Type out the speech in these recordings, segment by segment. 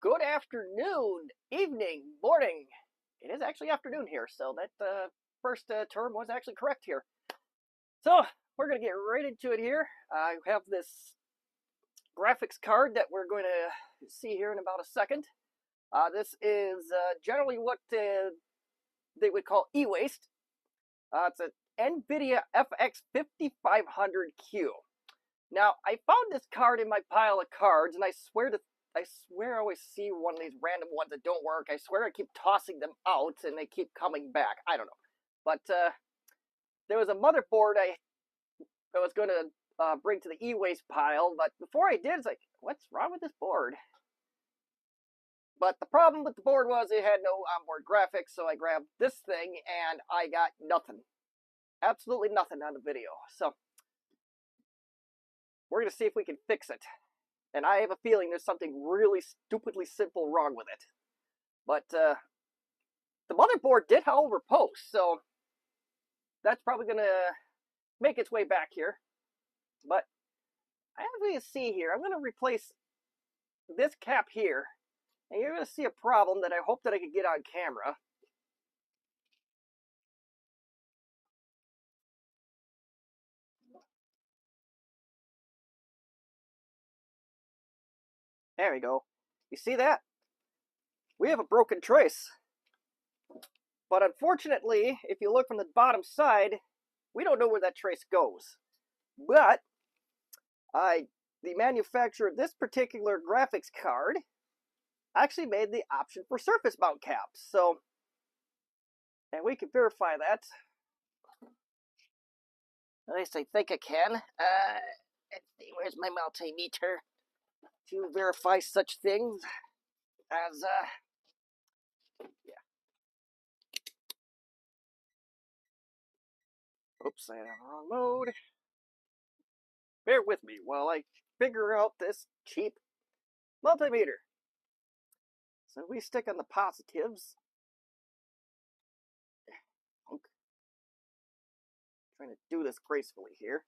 Good afternoon, evening, morning. It is actually afternoon here, so that first term was actually correct here. So we're going to get right into it here. I have this graphics card that we're going to see here in about a second. This is generally what they would call e-waste. It's an NVIDIA FX5500Q. Now, I found this card in my pile of cards, and I swear I always see one of these random ones that don't work. I swear I keep tossing them out, and they keep coming back. I don't know. But there was a motherboard I was going to bring to the e-waste pile, but before I did, it's like, what's wrong with this board? But the problem with the board was it had no onboard graphics, so I grabbed this thing, and I got nothing. Absolutely nothing on the video. So we're going to see if we can fix it. And I have a feeling there's something really stupidly simple wrong with it. But the motherboard did, however, post, so that's probably going to make its way back here. But as we can see here, I'm going to replace this cap here. And you're going to see a problem that I hope that I can get on camera. There we go. You see that? We have a broken trace. But unfortunately, if you look from the bottom side, we don't know where that trace goes. But the manufacturer of this particular graphics card actually made the option for surface mount caps. So, and we can verify that. At least I think I can. Let's see, where's my multimeter to verify such things as, yeah. Oops, I have the wrong mode. Bear with me while I figure out this cheap multimeter. So we stick on the positives. Trying to do this gracefully here.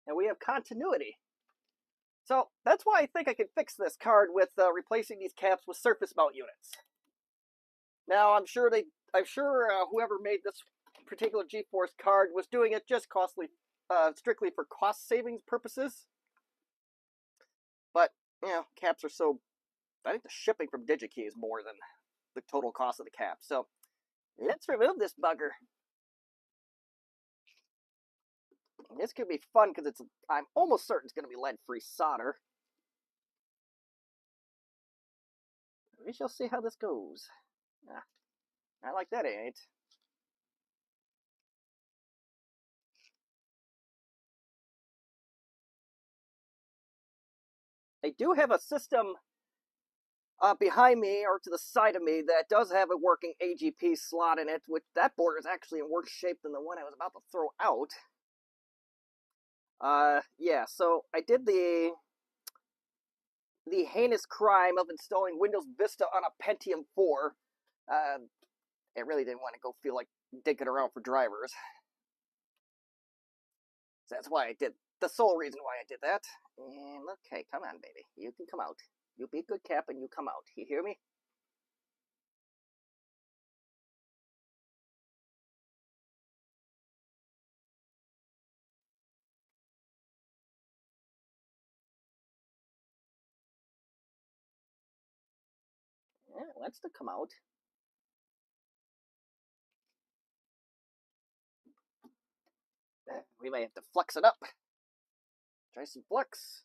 And we have continuity. So that's why I think I can fix this card with replacing these caps with surface mount units. Now I'm sure whoever made this particular GeForce card was doing it just strictly for cost savings purposes. But you know, caps are so. I think the shipping from DigiKey is more than the total cost of the cap. So let's remove this bugger. This could be fun because I'm almost certain it's going to be lead-free solder. We shall see how this goes. I like that, ain't. They do have a system behind me or to the side of me that does have a working AGP slot in it, which that board is actually in worse shape than the one I was about to throw out. Yeah, so I did the heinous crime of installing Windows Vista on a Pentium 4. I really didn't want to go feel like digging around for drivers. So that's why I did, the sole reason why I did that. And okay, come on, baby. You can come out. You be a good cap and you come out. You hear me? Yeah, it wants to come out. We may have to flex it up. Try some flex.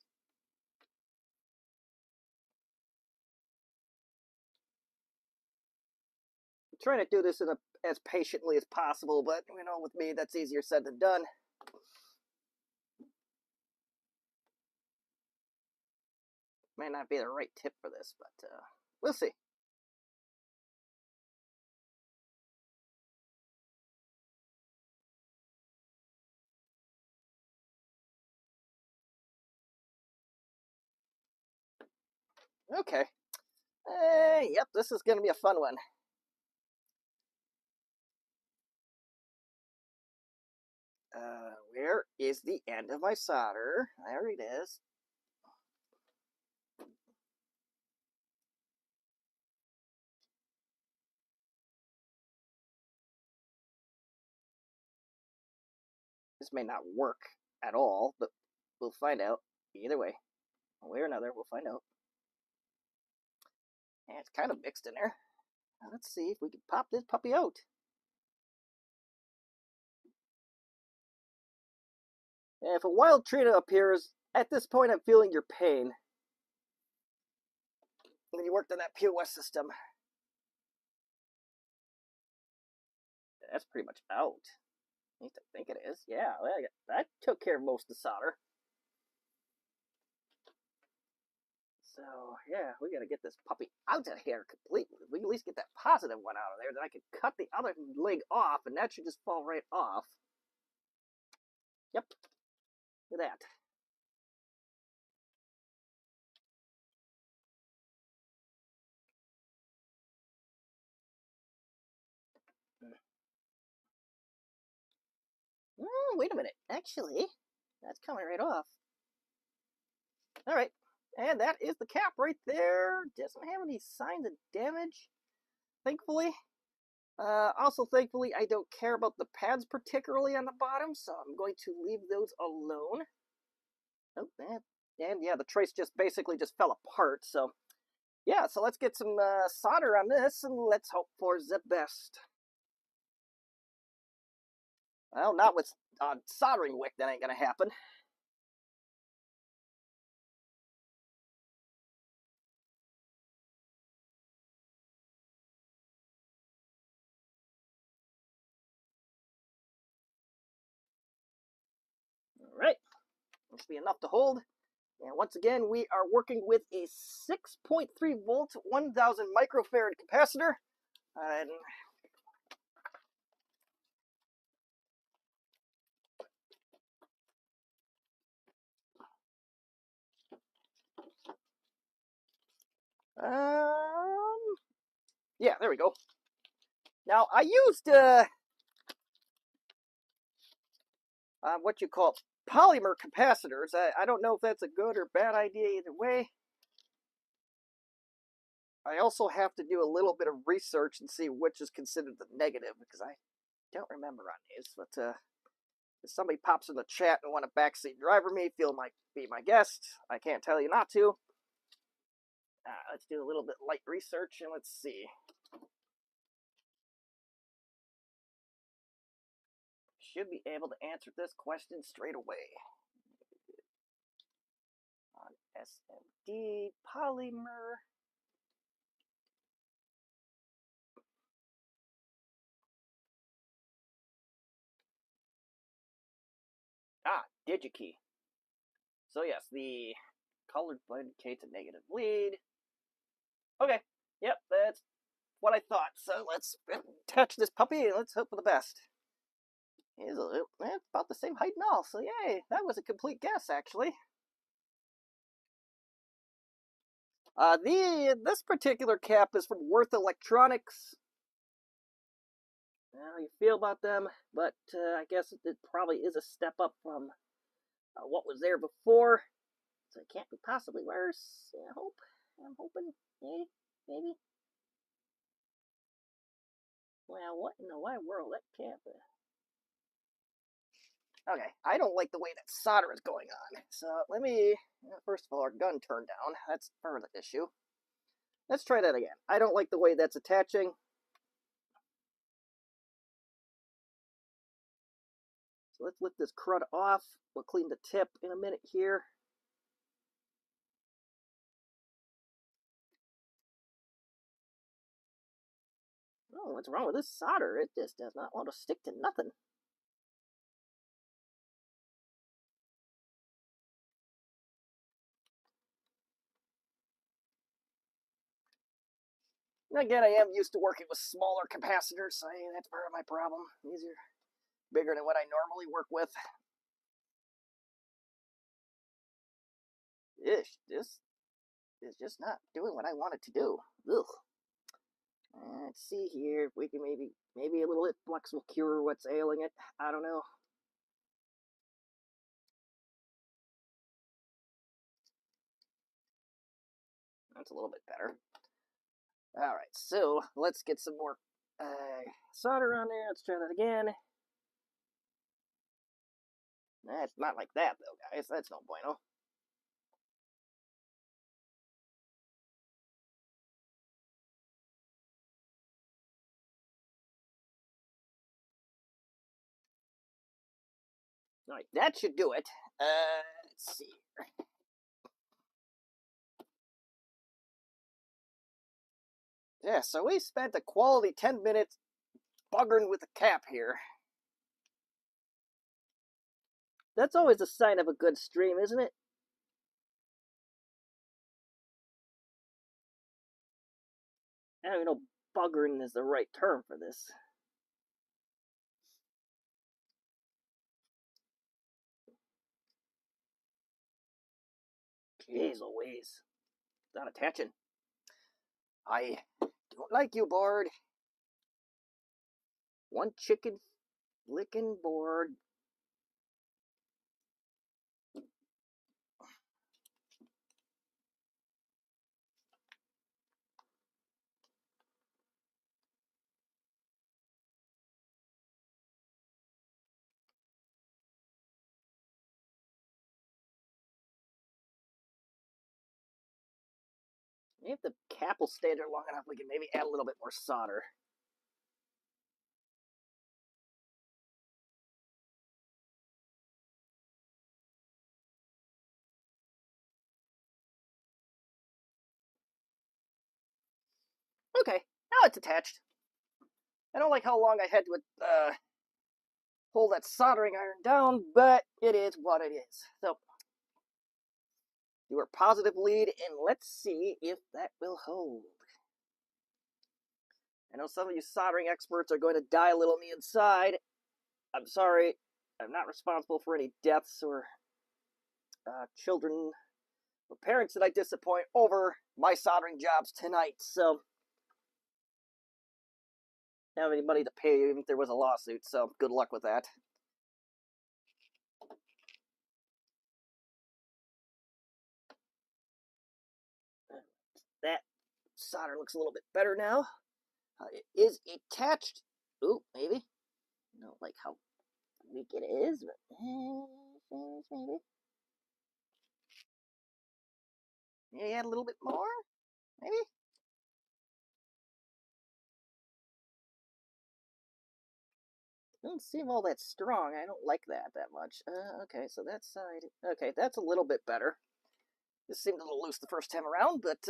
I'm trying to do this as patiently as possible, but you know, with me, that's easier said than done. May not be the right tip for this, but we'll see. Okay. Yep, this is going to be a fun one. Where is the end of my solder? There it is. This may not work at all, but we'll find out. Either way, one way or another, we'll find out. And it's kind of mixed in there. Now let's see if we can pop this puppy out. And if a wild Trina appears, at this point I'm feeling your pain. When you worked on that POS system. That's pretty much out. I think it is. Yeah, that took care of most of the solder. So, yeah, we gotta get this puppy out of here completely. We can at least get that positive one out of there. Then I can cut the other leg off, and that should just fall right off. Yep. Look at that. Oh, wait a minute. Actually, that's coming right off. All right. And that is the cap right there. Doesn't have any signs of damage, thankfully. Also, thankfully, I don't care about the pads particularly on the bottom, so I'm going to leave those alone. Oh, and yeah, the trace just basically just fell apart, so yeah, so let's get some solder on this, and let's hope for the best. Well, not with soldering wick, that ain't gonna happen. All right, this should be enough to hold. And once again, we are working with a 6.3 volt, 1000 microfarad capacitor. And yeah, there we go. Now, I used what you call polymer capacitors. I don't know if that's a good or bad idea either way. I also have to do a little bit of research and see which is considered the negative, because I don't remember on these. But if somebody pops in the chat and want a backseat driver me, be my guest. I can't tell you not to. Let's do a little bit light research, and let's see. Should be able to answer this question straight away. On SMD polymer. DigiKey. So yes, the colored blend indicates a negative bleed. Okay, yep, that's what I thought. So let's attach this puppy and let's hope for the best. It's about the same height and all, so yay, that was a complete guess, actually. This particular cap is from Worth Electronics. How you feel about them, but I guess it probably is a step up from what was there before, so it can't be possibly worse. I'm hoping, maybe. Well, what in the wide world, that cap? Okay, I don't like the way that solder is going on. So let me, first of all, our gun turned down. That's part of the issue. Let's try that again. I don't like the way that's attaching. So let's lift this crud off. We'll clean the tip in a minute here. Oh, what's wrong with this solder? It just does not want to stick to nothing. Again, I am used to working with smaller capacitors, so that's part of my problem. These are bigger than what I normally work with. Ish, this is just not doing what I want it to do. Ugh. Let's see here. If we can maybe a little flux will cure what's ailing it. I don't know. That's a little bit better. All right, so let's get some more solder on there. Let's try that again. That's not like that, though, guys. That's no bueno. All right, that should do it. Let's see here. Yeah, so we spent a quality 10 minutes buggering with the cap here. That's always a sign of a good stream, isn't it? I don't even know buggering is the right term for this. Jeez Louise. Not attaching. I don't like you, board. One chicken licking board. If the cap will stay there long enough, we can maybe add a little bit more solder. Okay, now it's attached. I don't like how long I had to hold that soldering iron down, but it is what it is. So, do our positive lead, and let's see if that will hold. I know some of you soldering experts are going to die a little on the inside. I'm sorry. I'm not responsible for any deaths or children or parents that I disappoint over my soldering jobs tonight. So, I don't have any money to pay even if there was a lawsuit. So, good luck with that. That solder looks a little bit better now. It is attached. Ooh, maybe. I don't like how weak it is, but maybe. Maybe add a little bit more? Maybe? Doesn't seem all that strong. I don't like that much. Okay, so that side. Okay, that's a little bit better. This seemed a little loose the first time around, but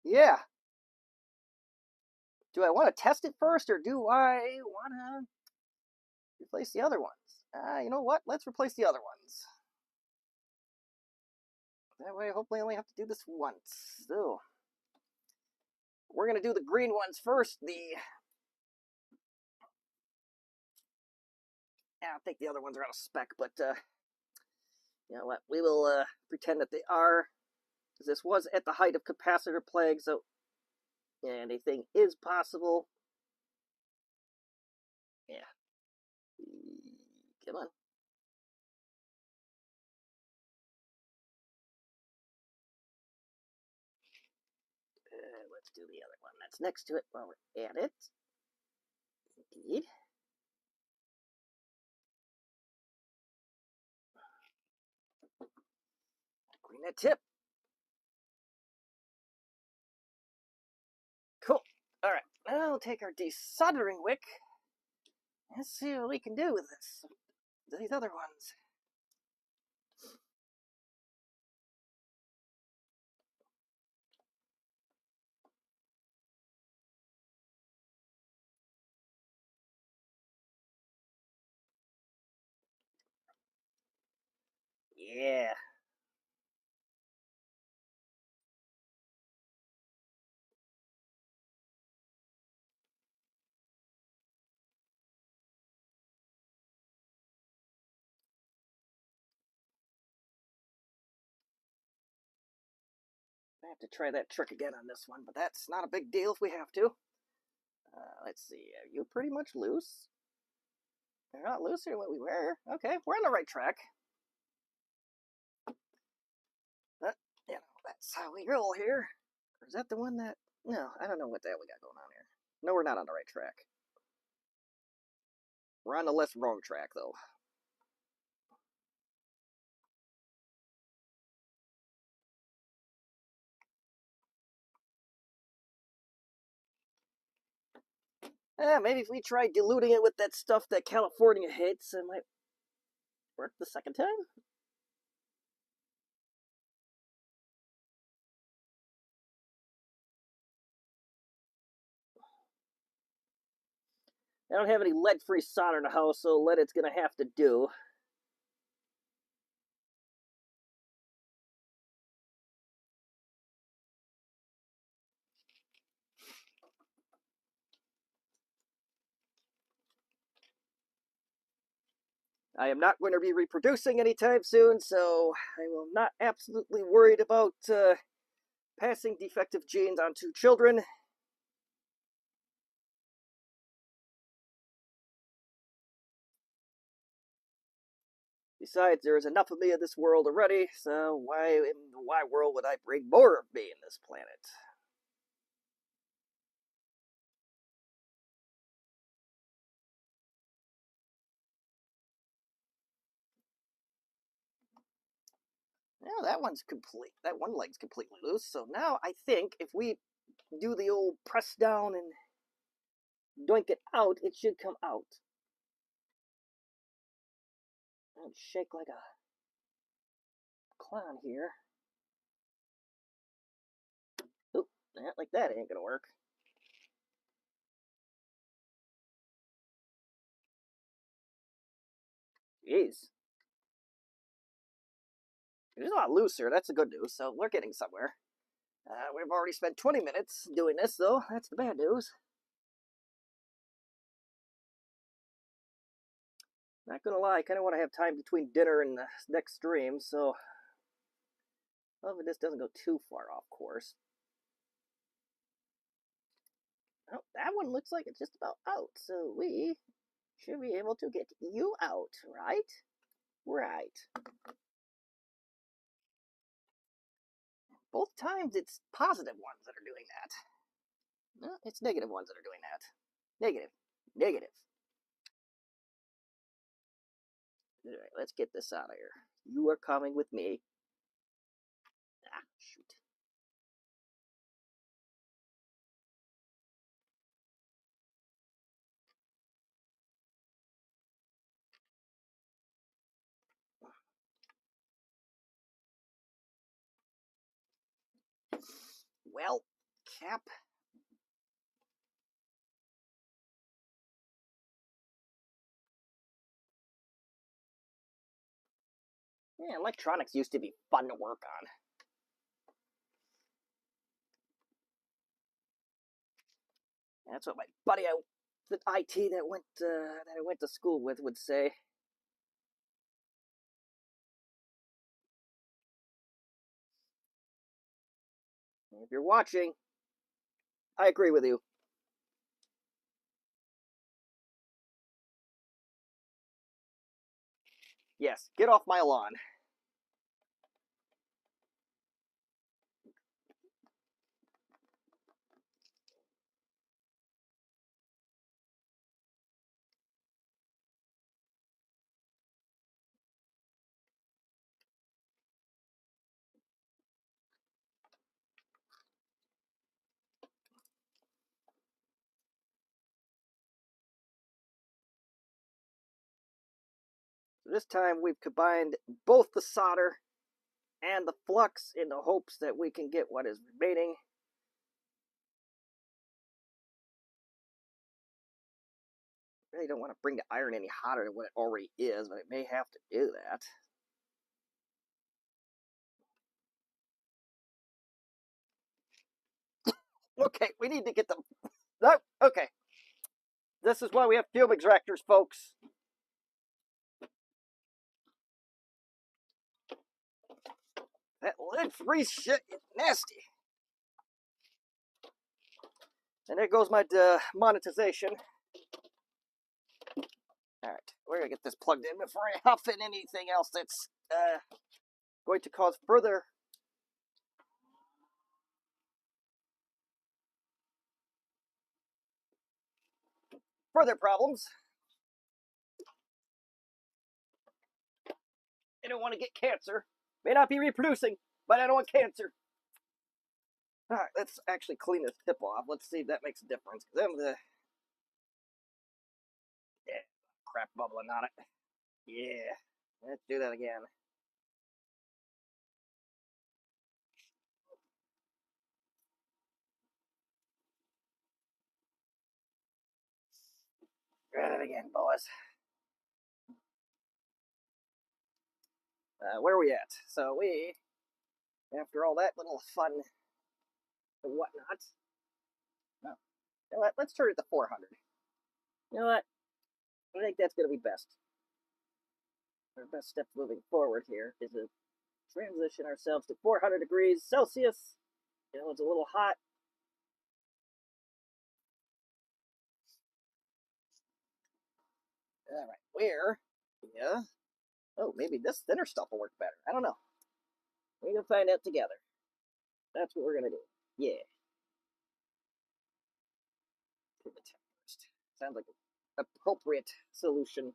yeah. Do I want to test it first, or do I want to replace the other ones? You know what? Let's replace the other ones. That way, hopefully, I only have to do this once. So, we're going to do the green ones first. I don't think the other ones are out of spec, but you know what? We will pretend that they are, because this was at the height of capacitor plague, so anything is possible. Yeah. Come on. Let's do the other one that's next to it while we're at it. Indeed. Green that tip. Cool. All right. Now we'll take our desoldering wick. Let's see what we can do with this. These other ones. Yeah. I have to try that trick again on this one, but that's not a big deal if we have to. Let's see. Are you pretty much loose? They're not looser than what we were. Okay, we're on the right track. But, you know, that's we roll here. Or is that the one that... No, I don't know what the hell we got going on here. No, we're not on the right track. We're on the less wrong track, though. Maybe if we try diluting it with that stuff that California hates, it might work the second time? I don't have any lead-free solder in the house, so lead it's gonna have to do. I am not going to be reproducing anytime soon, so I am not absolutely worried about passing defective genes on to children. Besides, there is enough of me in this world already, so why in the wide world would I bring more of me in this planet? Now that one's complete. That one leg's completely loose. So now I think if we do the old press down and doink it out, it should come out. And shake like a clown here. Oop, like that ain't gonna work. Jeez. It's a lot looser. That's the good news. So we're getting somewhere. We've already spent 20 minutes doing this, though. That's the bad news. Not gonna lie, I kind of want to have time between dinner and the next stream, so hopefully this doesn't go too far off course. Oh, that one looks like it's just about out, so we should be able to get you out, right? Right. Both times it's positive ones that are doing that. No, it's negative ones that are doing that. Negative. Negative. Alright, let's get this out of here. You are coming with me. Ah, shoot. Well, Cap. Yeah, electronics used to be fun to work on. That's what my buddy the IT that I went to school with would say. If you're watching, I agree with you. Yes, get off my lawn. So this time we've combined both the solder and the flux in the hopes that we can get what is remaining. I really don't want to bring the iron any hotter than what it already is, but it may have to do that. Okay, we need to get them. No, okay. This is why we have fume extractors, folks. That lead-free shit is nasty. And there goes my monetization. Alright, we're going to get this plugged in before I huff in anything else that's going to cause further further problems. I don't want to get cancer. May not be reproducing, but I don't want cancer. Alright, let's actually clean this tip off. Let's see if that makes a difference. Because crap bubbling on it. Yeah, let's do that again. Try it again, boys. Where are we at? So we, after all that little fun and whatnot, no, you know what? Let's turn it to 400. You know what? I think that's going to be best. Our best step moving forward here is to transition ourselves to 400 degrees Celsius. You know, it's a little hot. All right, where? Yeah. Oh, maybe this thinner stuff will work better. I don't know. We can find out together. That's what we're gonna do. Yeah. Put the tip first. Sounds like an appropriate solution.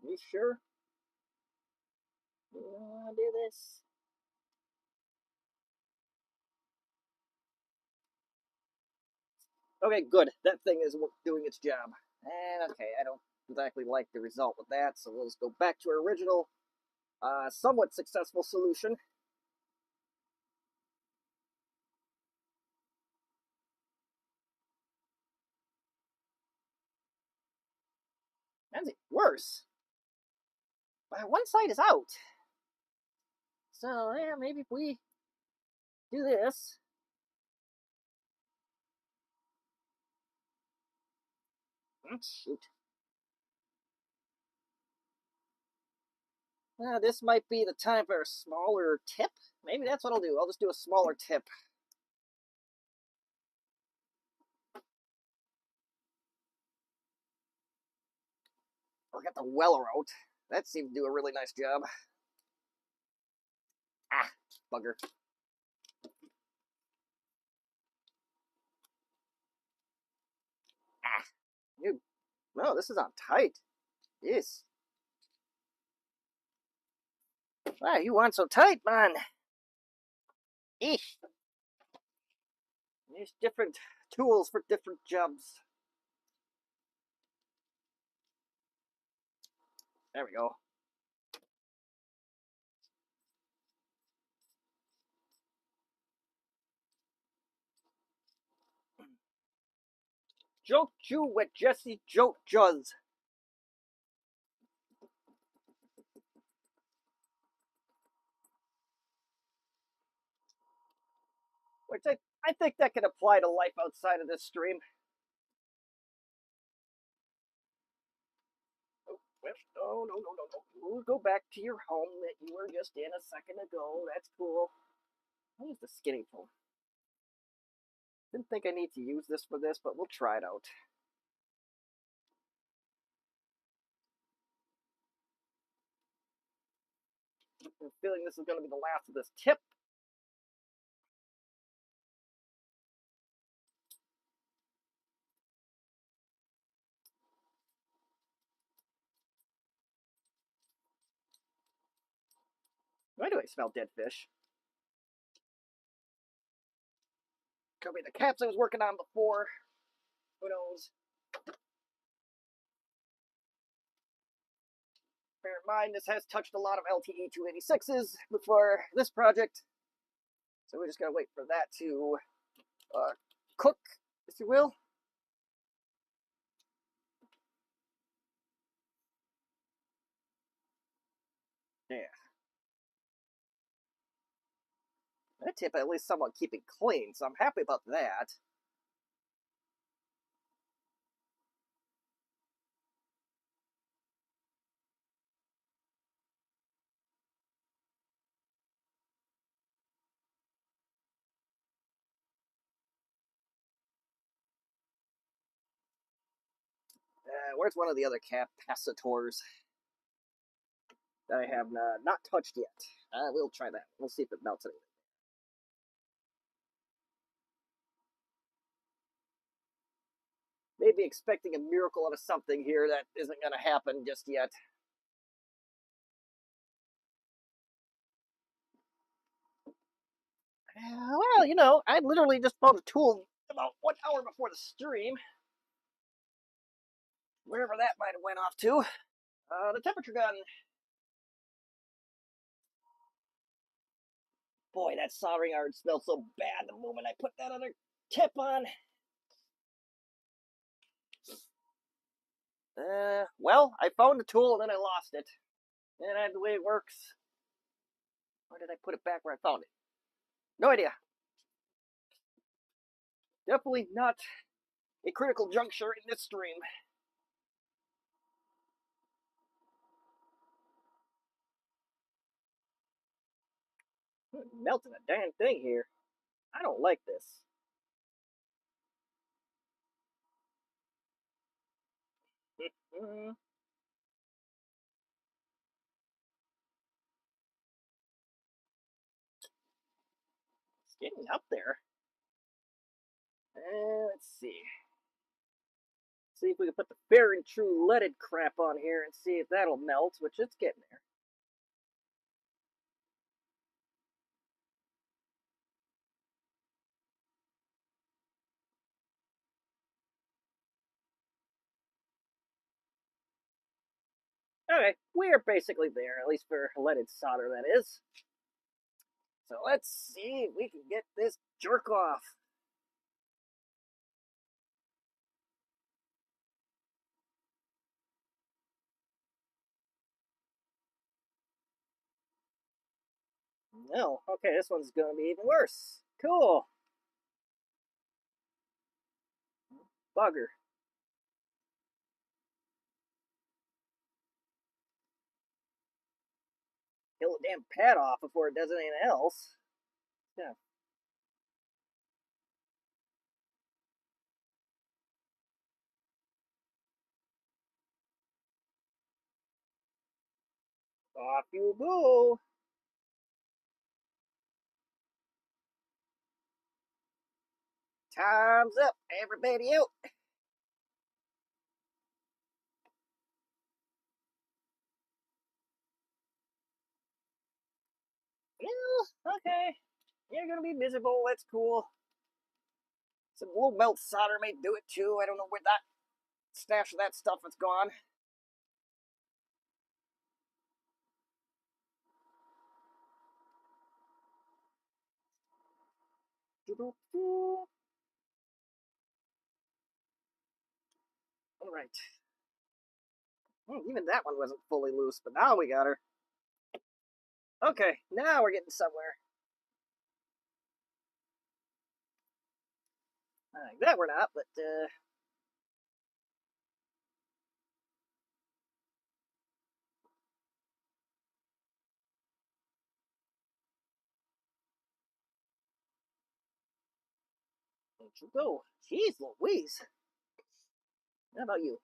You sure? You wanna do this? Okay, good. That thing is doing its job. And okay, I don't exactly like the result with that, so we'll just go back to our original, somewhat successful solution. That's it. Worse. One side is out. So, yeah, maybe if we do this. Shoot. This might be the time for a smaller tip. Maybe that's what I'll do. I'll just do a smaller tip. Or get the Weller out. That seems to do a really nice job. Ah, bugger. Ah. No, this is on tight. Yes. Wow, you want so tight, man. Eesh. There's different tools for different jobs. There we go. Joke you with Jesse Joke Juz. Which I think that can apply to life outside of this stream. Oh, no. We'll go back to your home that you were just in a second ago. That's cool. I'll use the skinny foam. Didn't think I need to use this for this, but we'll try it out. I'm feeling this is going to be the last of this tip. Why do I smell dead fish? Could be the caps I was working on before. Who knows? Bear in mind, this has touched a lot of LTE 286s before this project. So we just gotta wait for that to cook, if you will. Yeah. That tip at least somewhat keeping clean, so I'm happy about that. Where's one of the other capacitors that I have not touched yet? We'll try that. We'll see if it melts anything. Maybe expecting a miracle out of something here that isn't going to happen just yet. Well, you know, I literally just found a tool about 1 hour before the stream. Wherever that might have went off to. The temperature gun. Boy, that soldering iron smells so bad the moment I put that other tip on. Well, I found the tool and then I lost it. And that's the way it works. Or did I put it back where I found it? No idea. Definitely not a critical juncture in this stream. Melting a damn thing here. I don't like this. It's getting up there. Let's see. See if we can put the fair and true leaded crap on here and see if that'll melt, which it's getting there. Okay, we're basically there, at least for leaded solder, that is. So let's see if we can get this jerk off. No, okay, this one's gonna be even worse. Cool. Bugger. Kill the damn pad off before it does anything else. Yeah. Off you go. Time's up, everybody out. Yeah, okay. You're gonna be miserable, that's cool. Some low melt solder may do it too. I don't know where that stash of that stuff is gone. Alright. Even that one wasn't fully loose, but now we got her. Okay, now we're getting somewhere. Like that we're not, but there you go. Jeez Louise. How about you?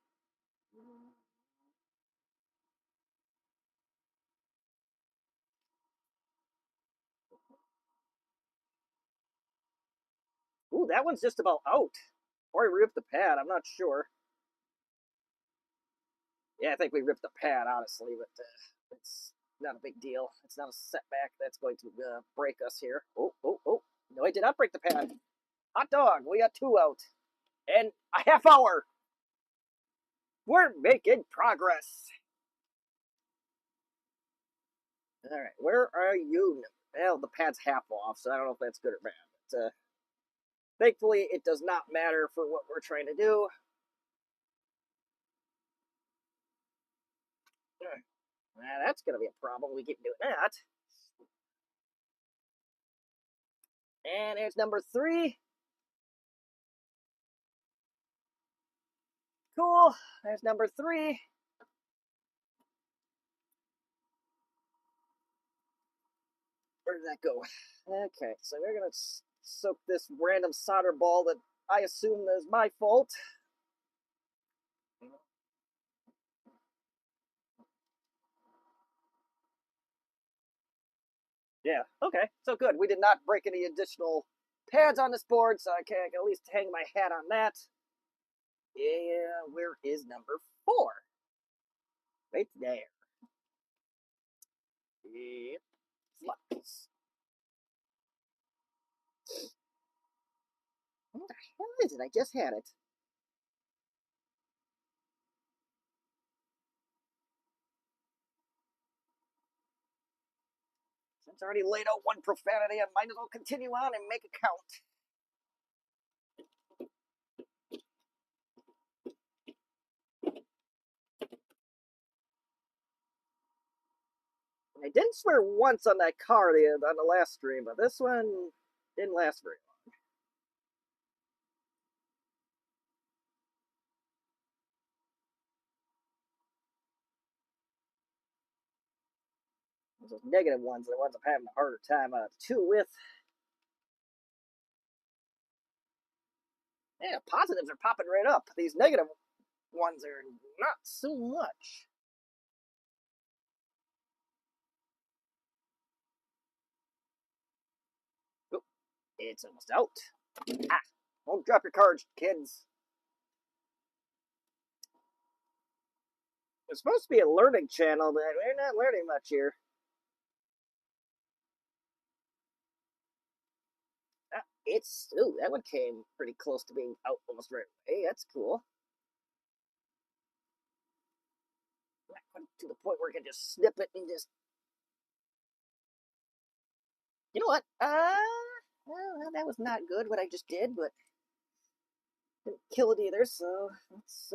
Ooh, that one's just about out. Or we ripped the pad, I'm not sure. Yeah, I think we ripped the pad, honestly, but it's not a big deal. It's not a setback that's going to break us here. Oh, oh, oh. No, I did not break the pad. Hot dog, we got 2 out. And a half hour. We're making progress. All right, where are you? Well, the pad's half off, so I don't know if that's good or bad. But thankfully, it does not matter for what we're trying to do. That's going to be a problem. We keep doing that. And here's number 3. Cool. There's number 3. Where did that go? Okay, so we're going to soak this random solder ball that I assume is my fault. Yeah, okay, so good. We did not break any additional pads on this board, so I can at least hang my hat on that. Yeah, where is number 4? Right there. Yep. Flux. What the hell is it? I just had it. Since I already laid out one profanity, I might as well continue on and make it count. I didn't swear once on that card on the last stream, but this one didn't last very long. Those negative ones are the ones I'm having a harder time too with. Yeah, positives are popping right up. These negative ones are not so much. Oh, it's almost out. Ah, don't drop your cards, kids. It's supposed to be a learning channel, but we're not learning much here. It's, ooh, that one came pretty close to being out almost right away. That's cool. Not to the point where we can just snip it and just, you know what? Well, that was not good what I just did, but didn't kill it either. So let's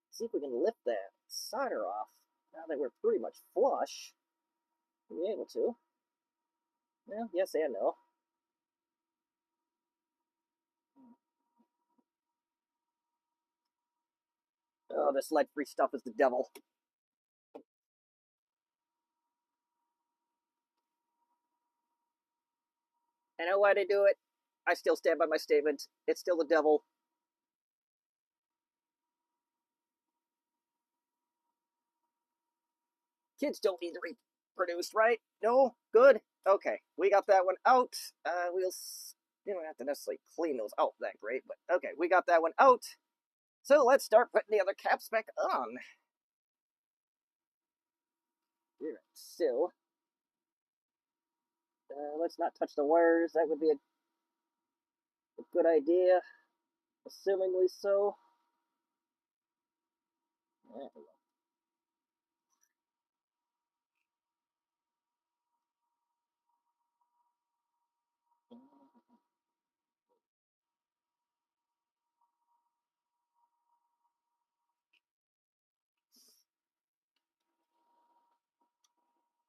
see if we can lift that solder off. Now that we're pretty much flush, we'll be able to. Well, yes and no. Oh, this lead-free stuff is the devil. I know why they do it. I still stand by my statement. It's still the devil. Kids don't need to reproduce, right? No? Good? Okay, we got that one out. You don't have to necessarily clean those out that great, but okay, we got that one out. So let's start putting the other caps back on. Here, so let's not touch the wires. That would be a good idea, assumingly so. There we go.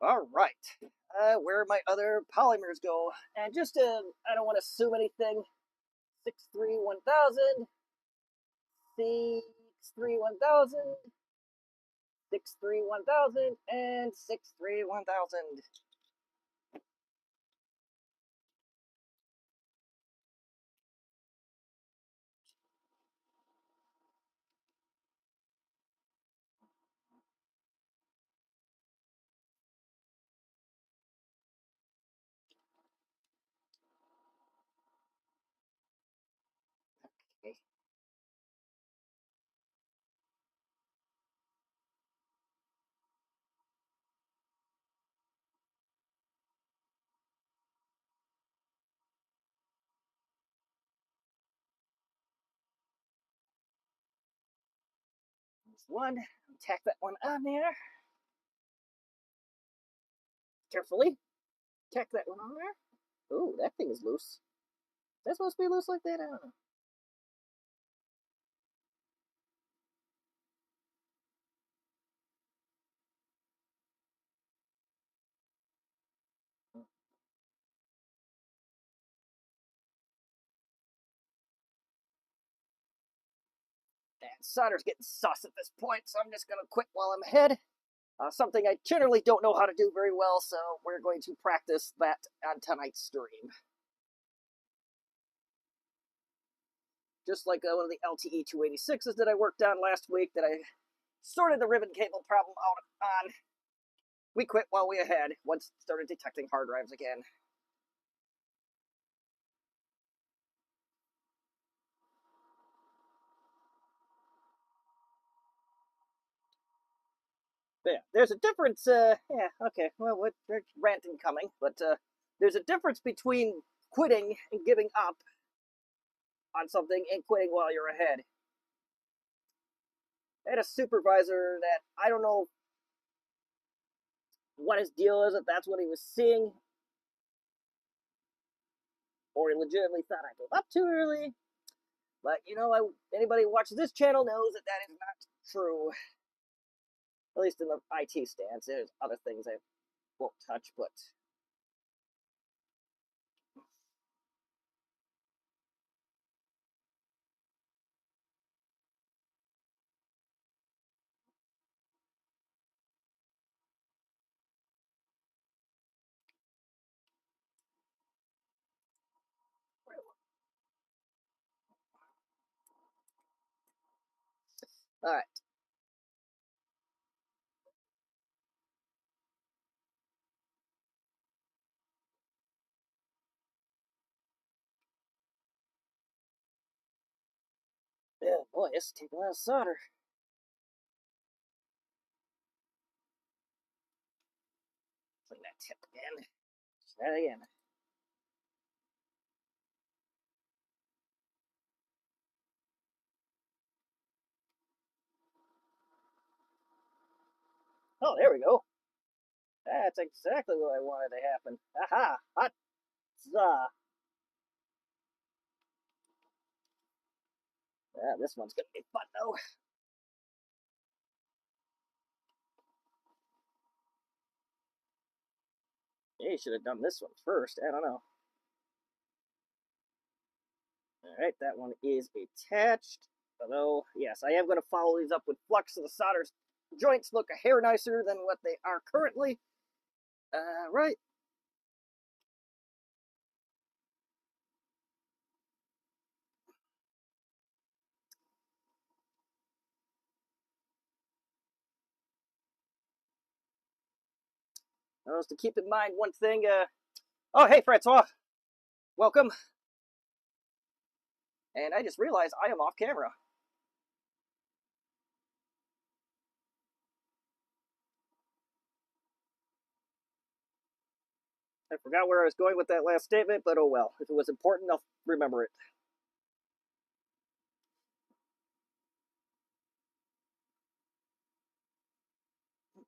All right. Where my other polymers go? And just I don't want to assume anything. 631,000, 631,000, 631,000, and 631,000. Okay. There's one. Tack that one on there. Carefully. Tack that one on there. Ooh, that thing is loose. Is that supposed to be loose like that? I don't know. And solder's getting sus at this point, so I'm just going to quit while I'm ahead. Something I generally don't know how to do very well, so we're going to practice that on tonight's stream. Just like one of the LTE 286s that I worked on last week that I sorted the ribbon cable problem out on. We quit while we ahead once it started detecting hard drives again. But yeah, there's a difference. Yeah, okay. Well, there's ranting coming, but there's a difference between quitting and giving up on something and quitting while you're ahead. I had a supervisor that I don't know what his deal is, if that's what he was seeing, or he legitimately thought I gave up too early. But you know, anybody who watches this channel knows that that is not true. At least in the IT stance. There's other things I won't touch, but all right. Yeah, boy, this is taking a lot of solder. Clean that tip again. Try that again. Oh, there we go. That's exactly what I wanted to happen. Aha! Hot za! Yeah, this one's gonna be fun though. Yeah, you should have done this one first. I don't know. Alright, that one is attached. Although, yes, I am going to follow these up with flux so the solder joints look a hair nicer than what they are currently. Right. Just to keep in mind one thing. Oh, hey, Francois. Welcome. And I just realized I am off camera. I forgot where I was going with that last statement, but oh well. If it was important, I'll remember it.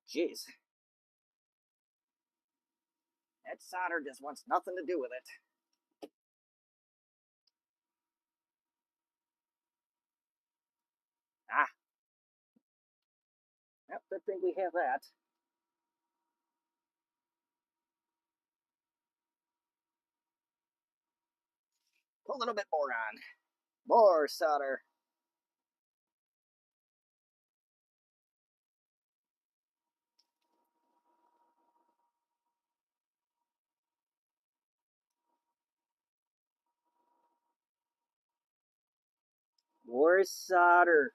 Jeez. That solder just wants nothing to do with it. Ah. Yep, good thing we have that. Put a little bit more on. More solder. More solder.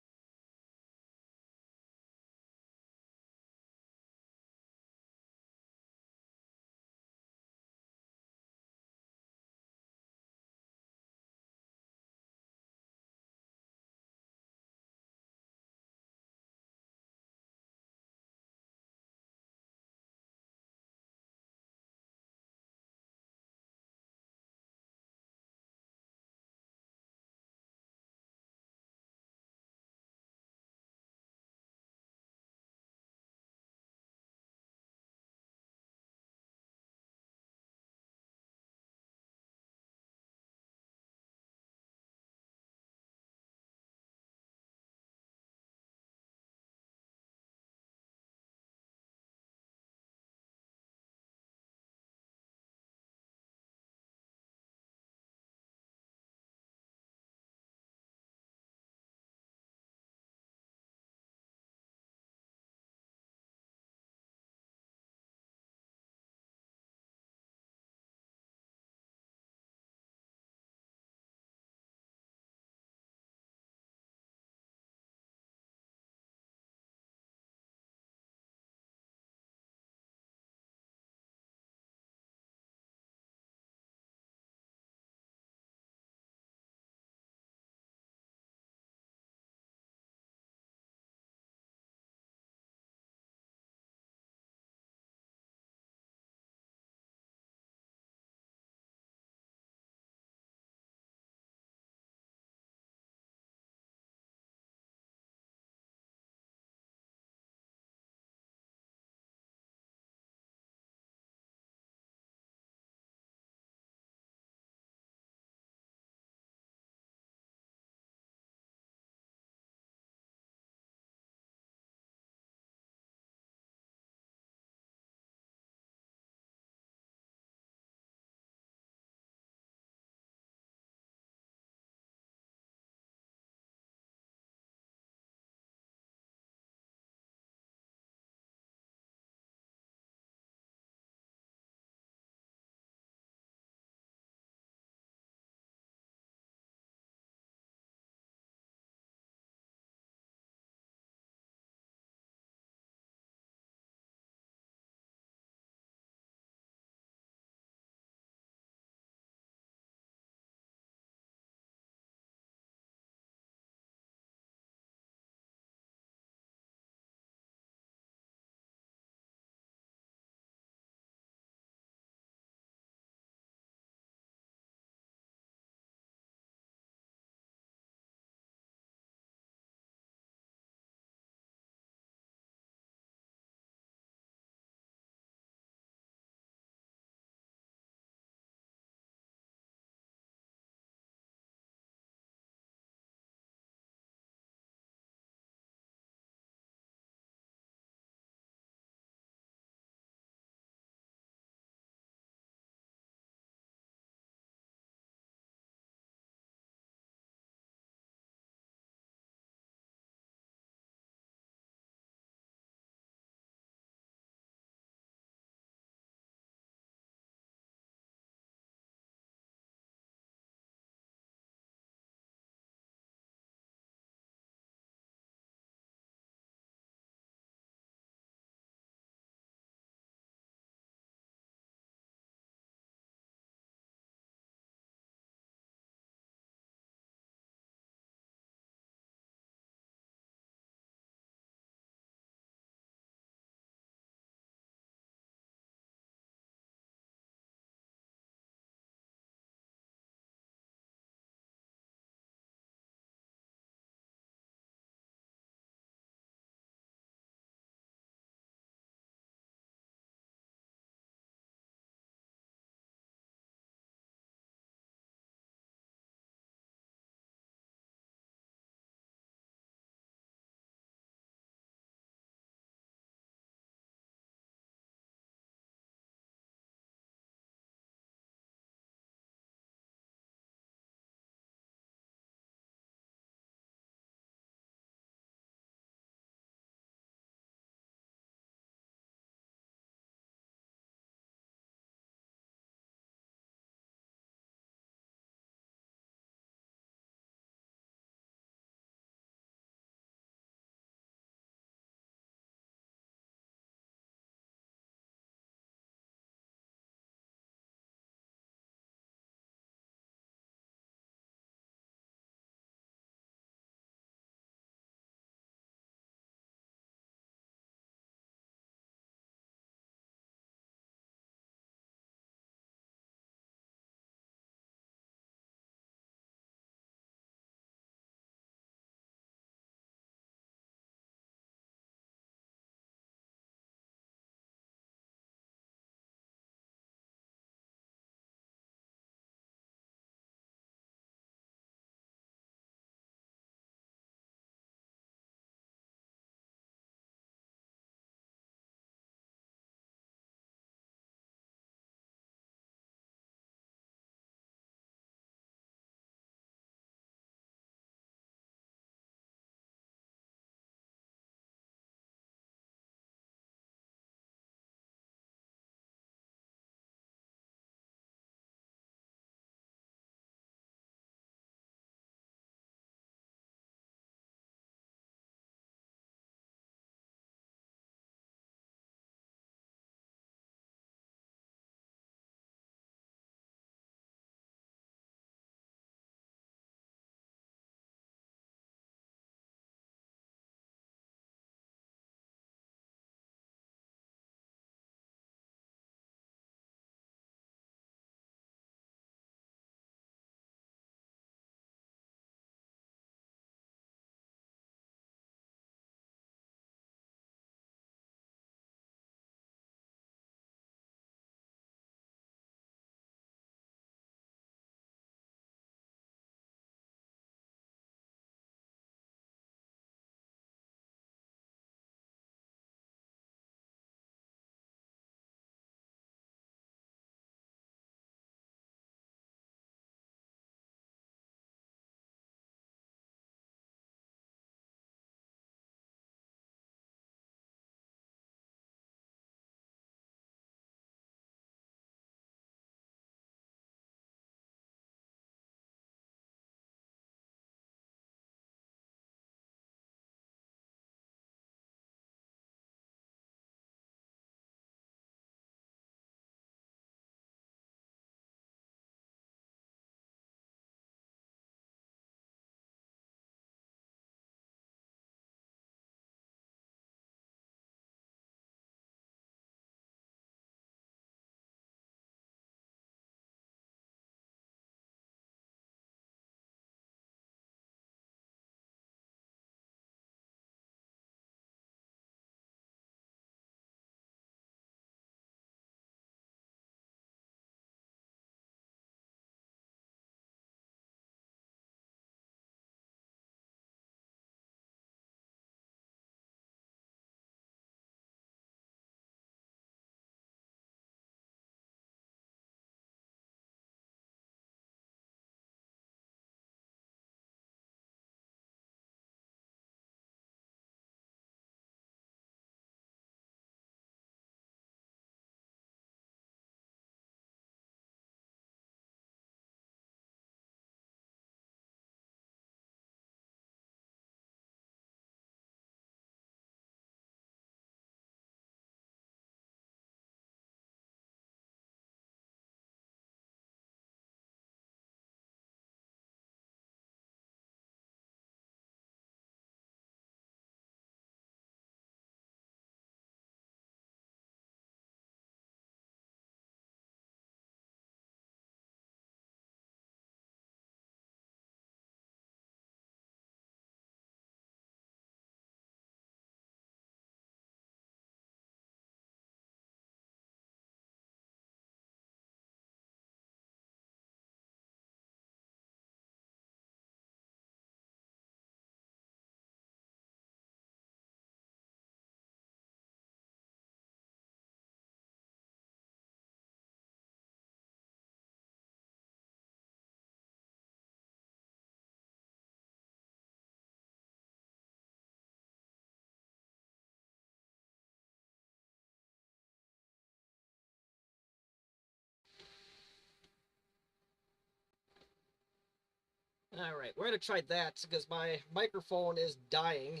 Alright, we're gonna try that because my microphone is dying.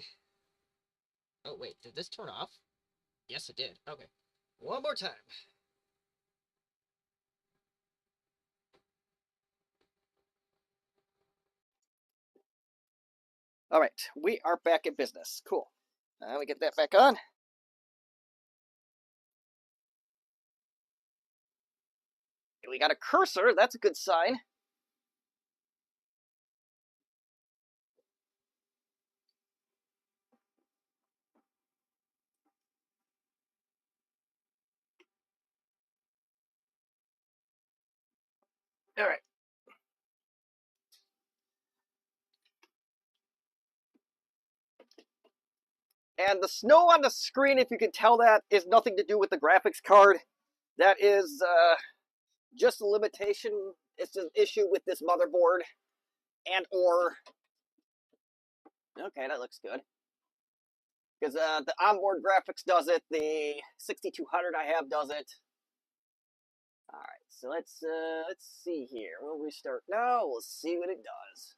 Oh, wait, did this turn off? Yes, it did. Okay. One more time. All right, we are back in business. Cool. Let me get that back on. We got a cursor. That's a good sign. All right. And the snow on the screen, if you can tell that, is nothing to do with the graphics card. That is just a limitation. It's an issue with this motherboard and or... Okay, that looks good. Because the onboard graphics does it. The 6200 I have does it. All right, so let's see here. We'll restart now. We'll see what it does.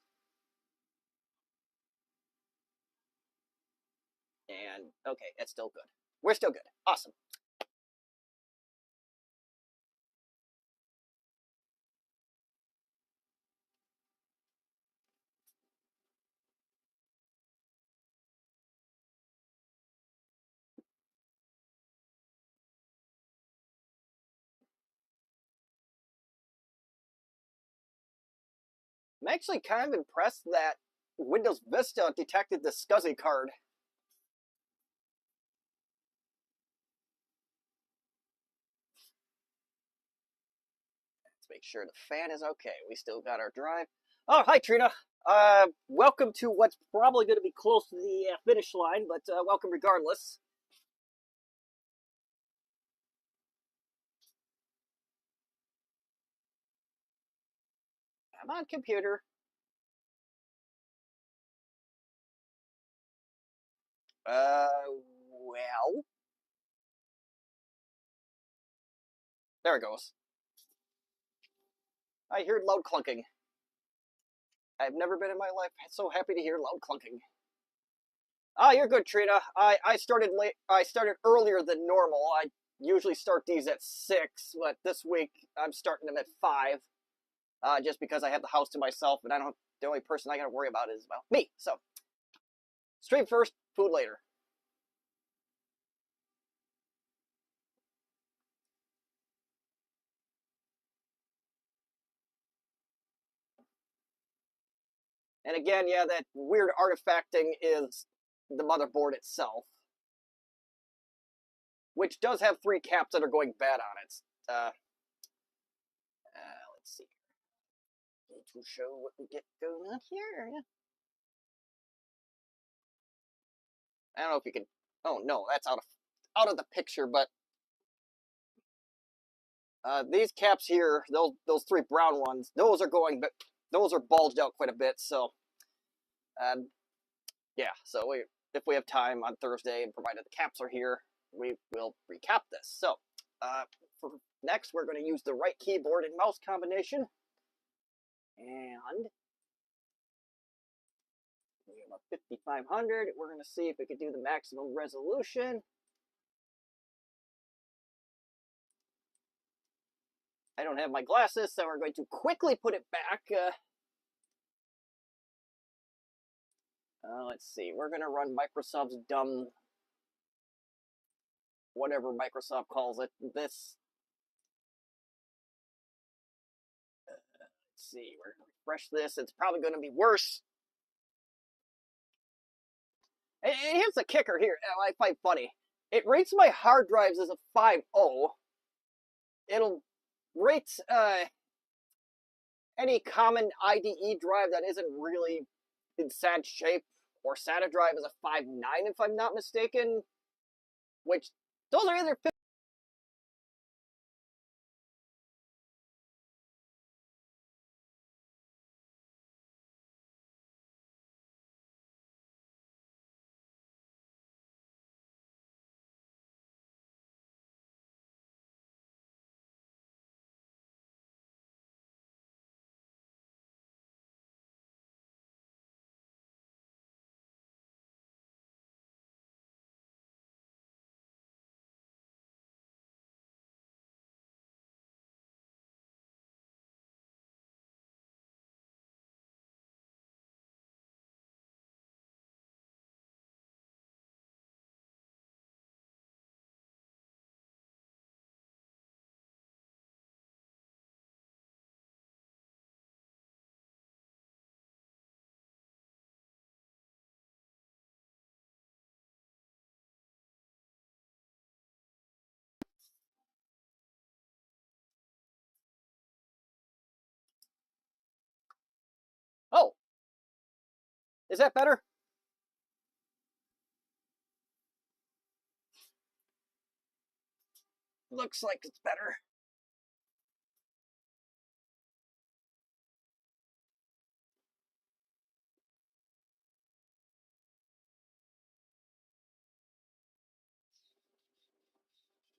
And okay, it's still good. We're still good. Awesome. I'm actually kind of impressed that Windows Vista detected the SCSI card. Let's make sure the fan is okay. We still got our drive. Oh, hi, Trina. Welcome to what's probably going to be close to the finish line, but welcome regardless. Come on, computer. Well. There it goes. I hear loud clunking. I've never been in my life so happy to hear loud clunking. Ah, you're good, Trina. I started late. I started earlier than normal. I usually start these at 6, but this week I'm starting them at 5. Just because I have the house to myself, and I don't. The only person I got to worry about is well me. So, stream first, food later. And again, yeah, that weird artifacting is the motherboard itself, which does have 3 caps that are going bad on it. Let's see. To show what we get going on here. I don't know if you can. Oh no, that's out of the picture. But these caps here, those 3 brown ones, those are going, but those are bulged out quite a bit. So, yeah. So if we have time on Thursday, and provided the caps are here, we will recap this. So, for next, we're going to use the right keyboard and mouse combination, and we have a 5500. We're going to see if we can do the maximum resolution. I don't have my glasses, so we're going to quickly put it back. Let's see. We're going to run Microsoft's dumb, whatever Microsoft calls it. This. Let's see. We're going to refresh this. It's probably going to be worse. And here's the kicker here. I find funny. It rates my hard drives as a 5.0. It'll rate any common IDE drive that isn't really in sad shape or SATA drive as a 5.9, if I'm not mistaken. Which, those are either Is that better? Looks like it's better.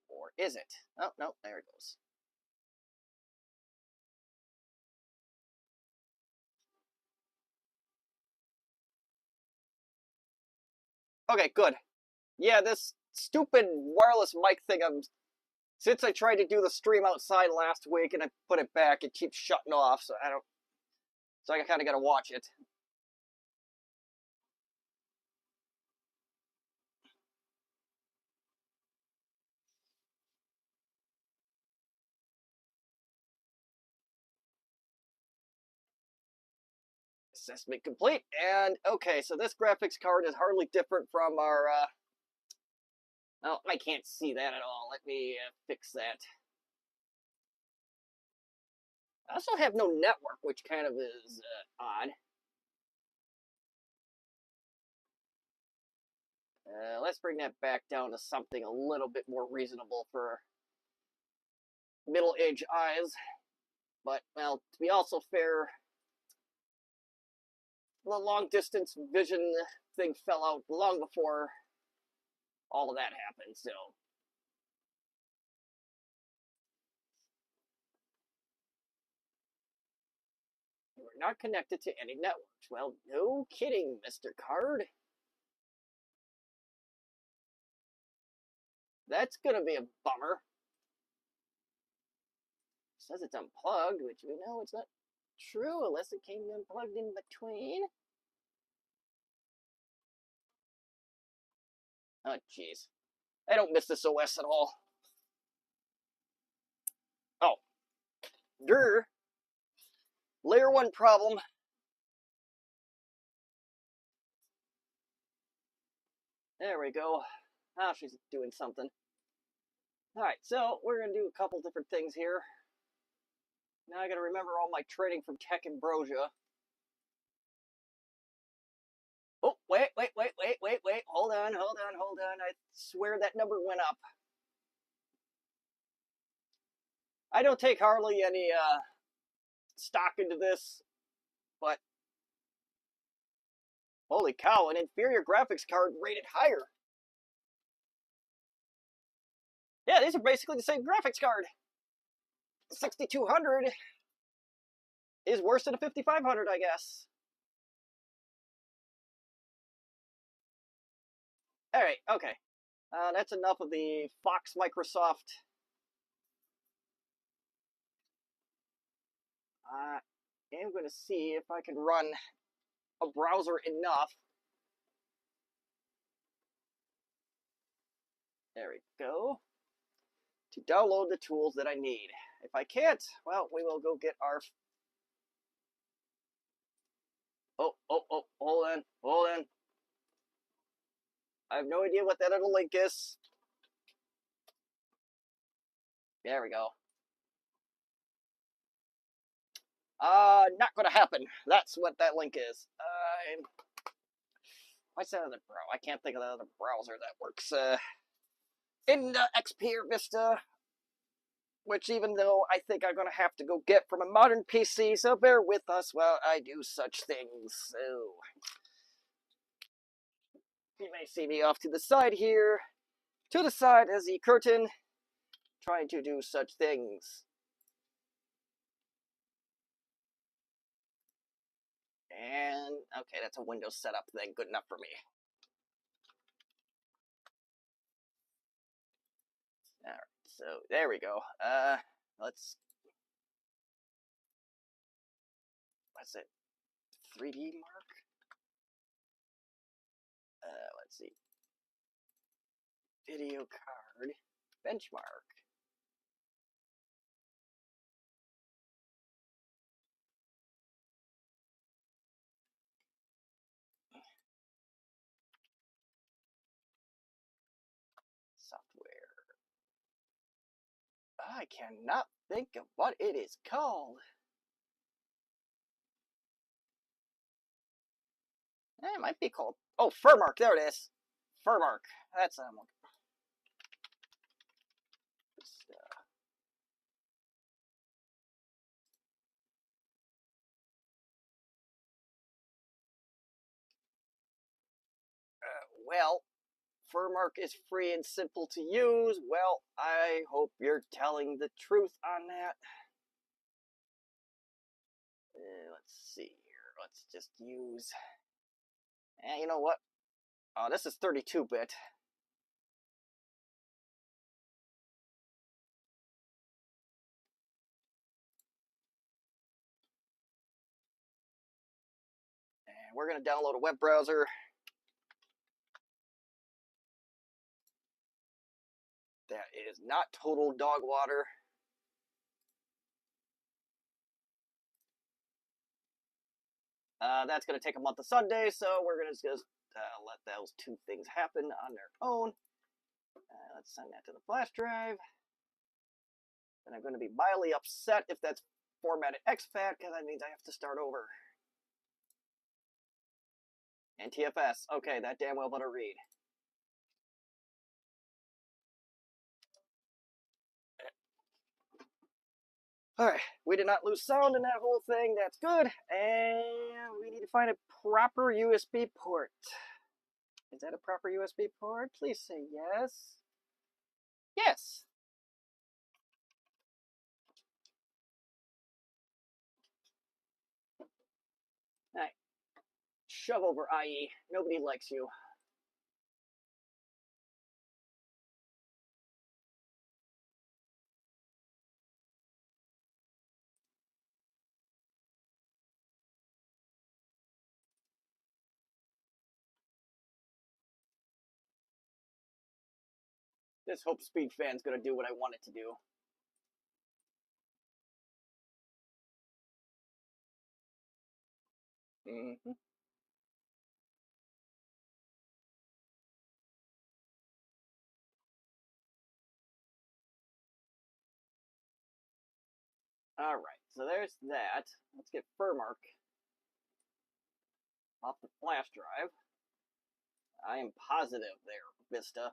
Or is it? Oh, no, there it goes. Okay, good. Yeah, this stupid wireless mic thing, since I tried to do the stream outside last week and I put it back, it keeps shutting off, so I kind of got to watch it. Assessment complete. And okay, so this graphics card is hardly different from our. Oh, I can't see that at all. Let me fix that. I also have no network, which kind of is odd. Let's bring that back down to something a little bit more reasonable for middle-aged eyes. But, well, to be also fair, the long-distance vision thing fell out long before all of that happened, so. We're not connected to any networks. Well, no kidding, Mr. Card. That's gonna be a bummer. It says it's unplugged, which we know it's not true unless it came unplugged in between. Oh, jeez. I don't miss this OS at all. Oh. Grr. Layer 1 problem. There we go. Ah, she's doing something. Alright, so we're going to do a couple different things here. Now I got to remember all my training from Tech Ambrosia. Oh, wait. Hold on. I swear that number went up. I don't take hardly any stock into this, but holy cow, an inferior graphics card rated higher. Yeah, these are basically the same graphics card. 6200 is worse than a 5500, I guess. Alright, okay. That's enough of the Fox Microsoft. I am going to see if I can run a browser enough. There we go. To download the tools that I need. If I can't, well, we will go get our. Oh, hold on. I have no idea what that other link is. There we go. Not gonna happen. That's what that link is. What's that other I can't think of the other browser that works. In XP or Vista, which even though I think I'm gonna have to go get from a modern PC, so bear with us while I do such things. So you may see me off to the side here. To the side as the curtain, trying to do such things. And, okay, that's a Windows setup thing. Good enough for me. Alright, so there we go. What's it? 3D mark? Let's see. Video card. Benchmark. Software. I cannot think of what it is called. It might be called. Oh, Furmark. There it is. Furmark. That's well, Furmark is free and simple to use. Well, I hope you're telling the truth on that. Let's see here. Let's just use. You know what? Oh, this is 32-bit. And we're going to download a web browser. That is not total dog water. That's going to take a month of Sunday, so we're going to just let those two things happen on their own. Let's send that to the flash drive. And I'm going to be mildly upset if that's formatted exFAT, because that means I have to start over. And TFS. Okay, that damn well better read. Alright, we did not lose sound in that whole thing. That's good. And we need to find a proper USB port. Is that a proper USB port? Please say yes. Yes. Alright. Shove over, IE. Nobody likes you. This Hope Speed fan's gonna do what I want it to do. Mm-hmm. Alright, so there's that. Let's get Furmark off the flash drive. I am positive there, Vista.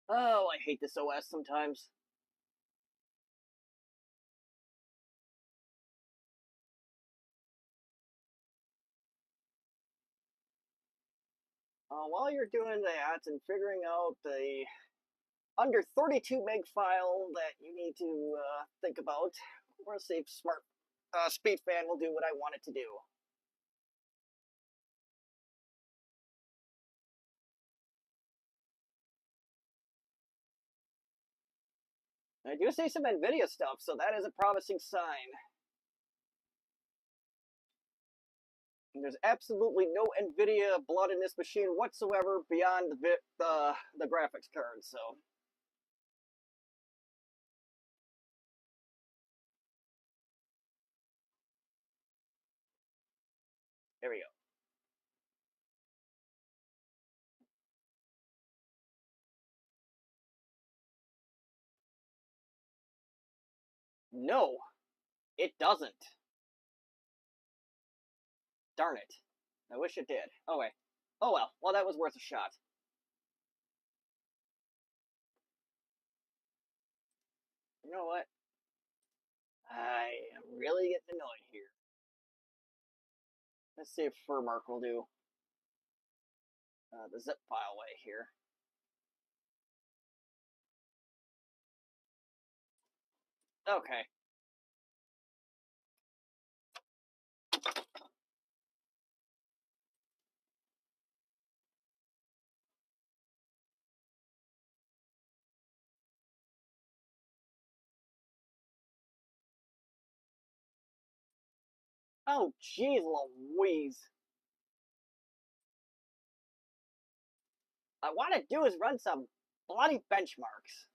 Oh, I hate this OS sometimes. While you're doing that and figuring out the under 32 meg file that you need to think about, we're gonna see if Smart Speed Fan will do what I want it to do. I do see some NVIDIA stuff, so that is a promising sign. And there's absolutely no NVIDIA blood in this machine whatsoever beyond the graphics card, so. There we go. No, it doesn't. Darn it. I wish it did. Oh, wait. Oh, well. Well, that was worth a shot. You know what? I am really getting annoyed here. Let's see if Furmark will do the zip file way here. Okay. Oh, jeez Louise. I want to do is run some bloody benchmarks.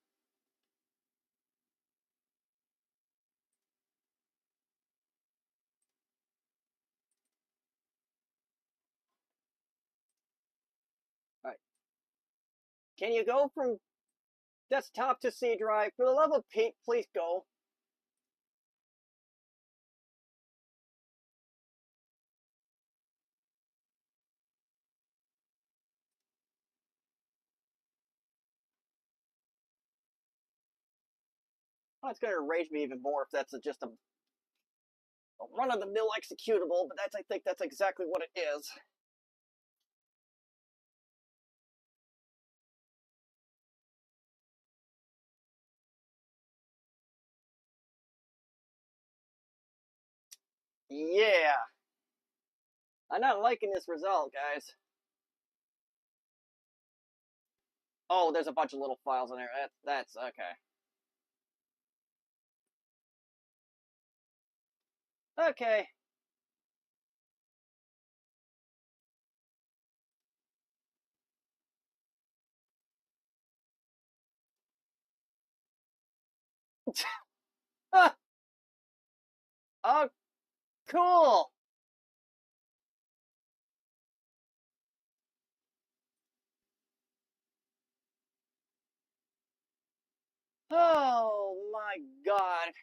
Alright. Can you go from desktop to C drive? For the love of Pete, please go. Oh, it's going to enrage me even more if that's just a run-of-the-mill executable, but I think that's exactly what it is. Yeah. I'm not liking this result, guys. Oh, there's a bunch of little files in there. That's okay. Okay. Oh, cool. Oh my god.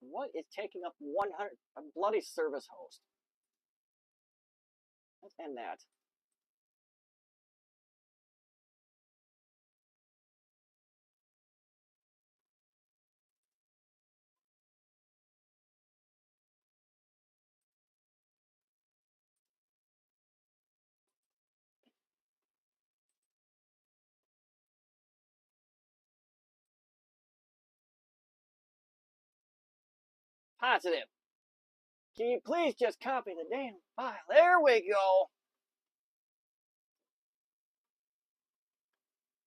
What is taking up 100? A bloody service host. Let's end that. Positive. Can you please just copy the damn file? There we go.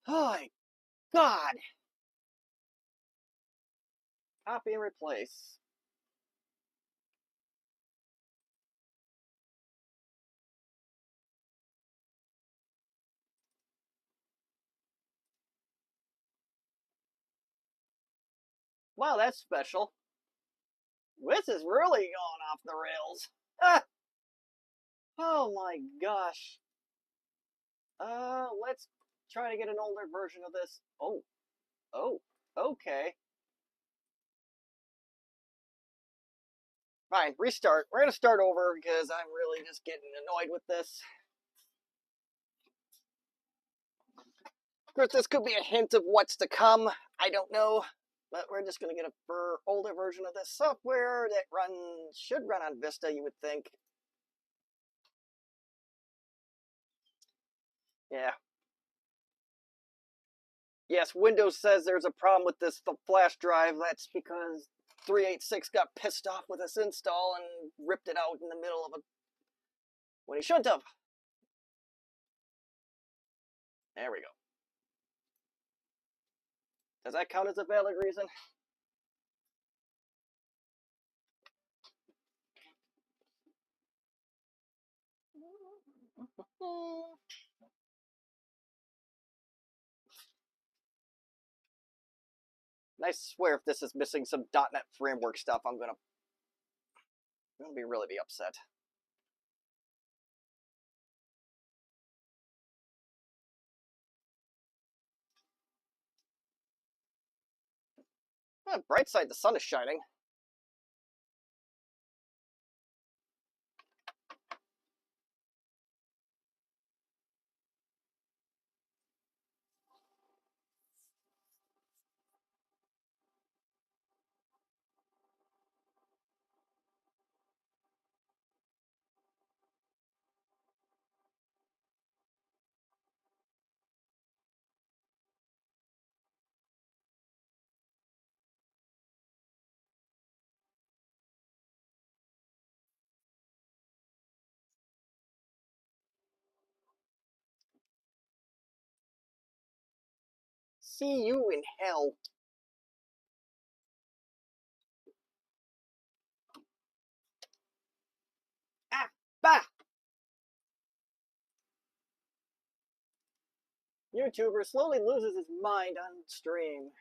Oh my god. Copy and replace. Wow, that's special. This is really going off the rails. Ah, oh my gosh. Let's try to get an older version of this. Oh, okay. Fine, restart. We're gonna start over because I'm really just getting annoyed with this. Of course, this could be a hint of what's to come. I don't know. But we're just gonna get a older version of this software that should run on Vista, you would think. Yeah. Yes, Windows says there's a problem with this flash drive. That's because 386 got pissed off with this install and ripped it out in the middle of it when he shouldn't have. There we go. Does that count as a valid reason? I swear if this is missing some .NET framework stuff, I'm gonna really be upset. Bright side, the sun is shining. See you in hell. Ah, bah! YouTuber slowly loses his mind on stream.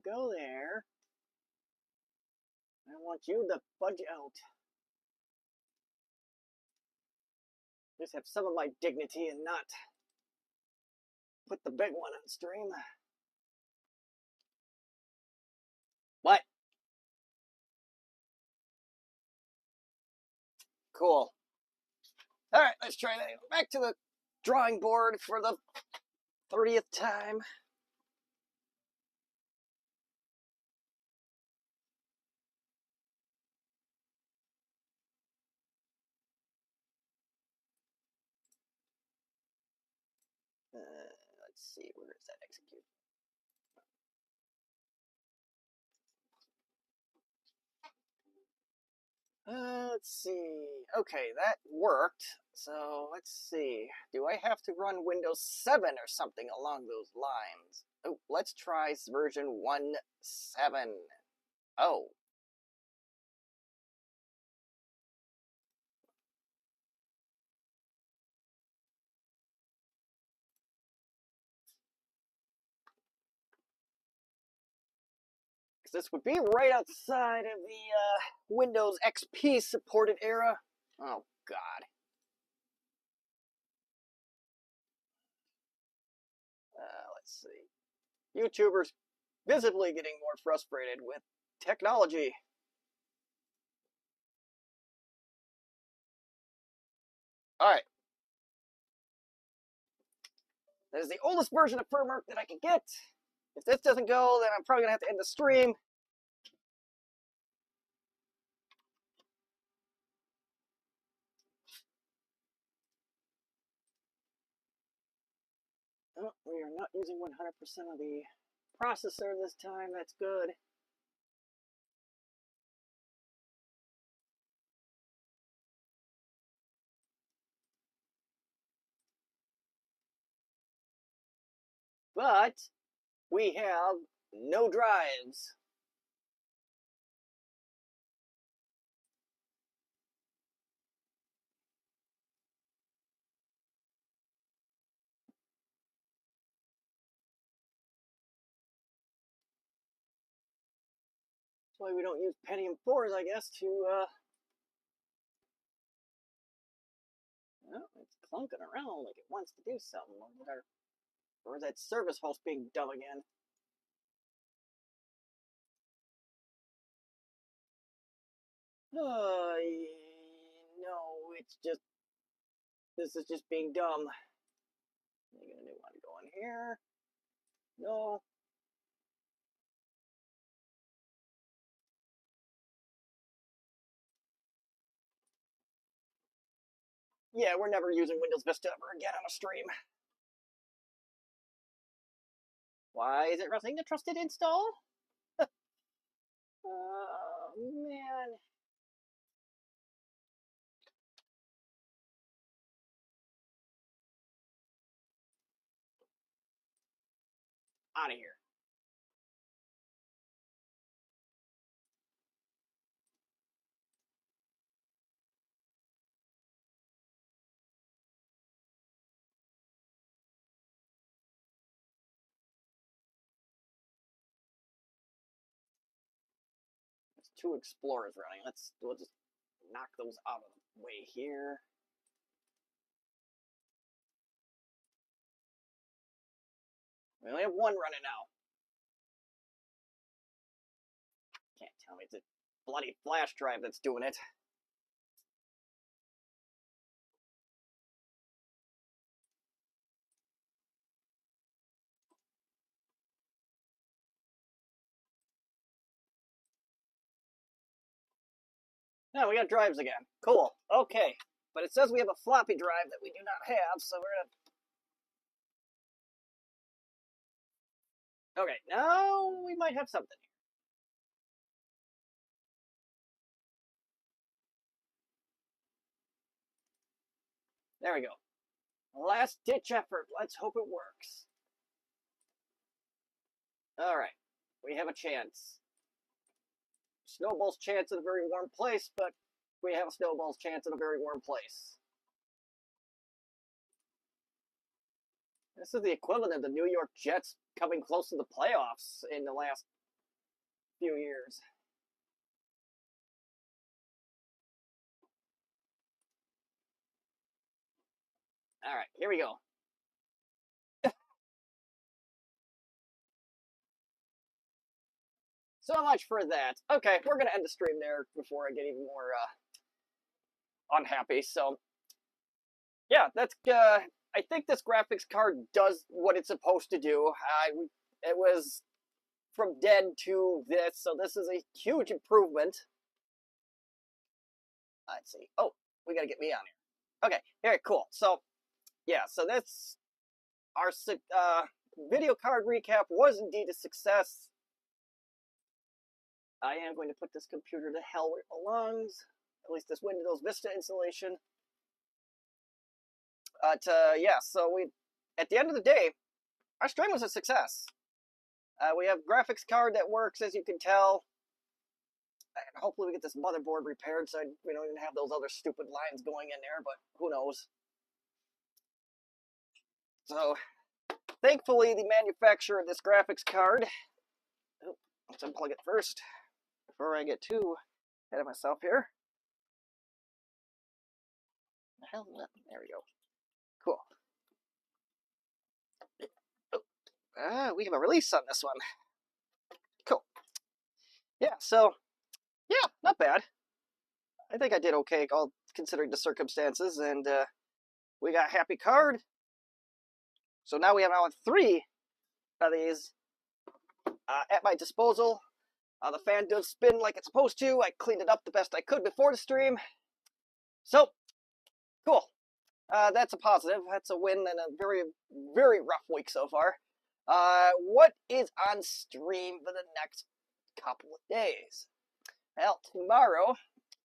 go there. I want you to fudge out. Just have some of my dignity and not put the big one on stream. What? Cool. All right, let's try that. Back to the drawing board for the 30th time. Let's see, where is that execute? Let's see. Okay, that worked. So let's see. Do I have to run Windows 7 or something along those lines? Oh, let's try version 1.7. Oh. This would be right outside of the Windows XP supported era. Oh, God. Let's see. YouTubers visibly getting more frustrated with technology. All right. That is the oldest version of firmware that I can get. If this doesn't go, then I'm probably going to have to end the stream. Oh, we are not using 100% of the processor this time. That's good. But we have no drives. That's why we don't use Pentium 4s, I guess, to well, it's clunking around like it wants to do something. Or is that service host being dumb again? No, it's just, this is just being dumb. You're gonna want to go in here. No. Yeah, we're never using Windows Vista ever again on a stream. Why is it running the trusted install? Oh, man. Out of here. There's 2 Explorers running. We'll just knock those out of the way here. We only have 1 running now. Can't tell me it's a bloody flash drive that's doing it. No, we got drives again. Cool. Okay. But it says we have a floppy drive that we do not have, so we're gonna... Okay, now we might have something here. There we go. Last ditch effort. Let's hope it works. Alright. We have a chance. Snowball's chance in a very warm place, but we have a snowball's chance in a very warm place. This is the equivalent of the New York Jets coming close to the playoffs in the last few years. All right, here we go. So much for that. Okay, we're gonna end the stream there before I get even more unhappy. So yeah, that's. I think this graphics card does what it's supposed to do. It was from dead to this, so this is a huge improvement. Let's see. Oh, we gotta get me on here. Okay, very cool. So yeah, so that's our video card recap was indeed a success. I am going to put this computer to hell where it belongs. At least this Windows Vista installation. Yeah, so at the end of the day, our stream was a success. We have graphics card that works, as you can tell. And hopefully we get this motherboard repaired so we don't even have those other stupid lines going in there, but who knows. So, thankfully, the manufacturer of this graphics card... Oh, let's unplug it first, before I get too ahead of myself here. Hell, there we go. Cool. Oh, we have a release on this one. Cool. Yeah, so, yeah, not bad. I think I did okay, all considering the circumstances, and we got a happy card. So now we have now 3 of these at my disposal. The fan does spin like it's supposed to. I cleaned it up the best I could before the stream. So, cool. That's a positive. That's a win in a very, very rough week so far. What is on stream for the next couple of days? Well, tomorrow,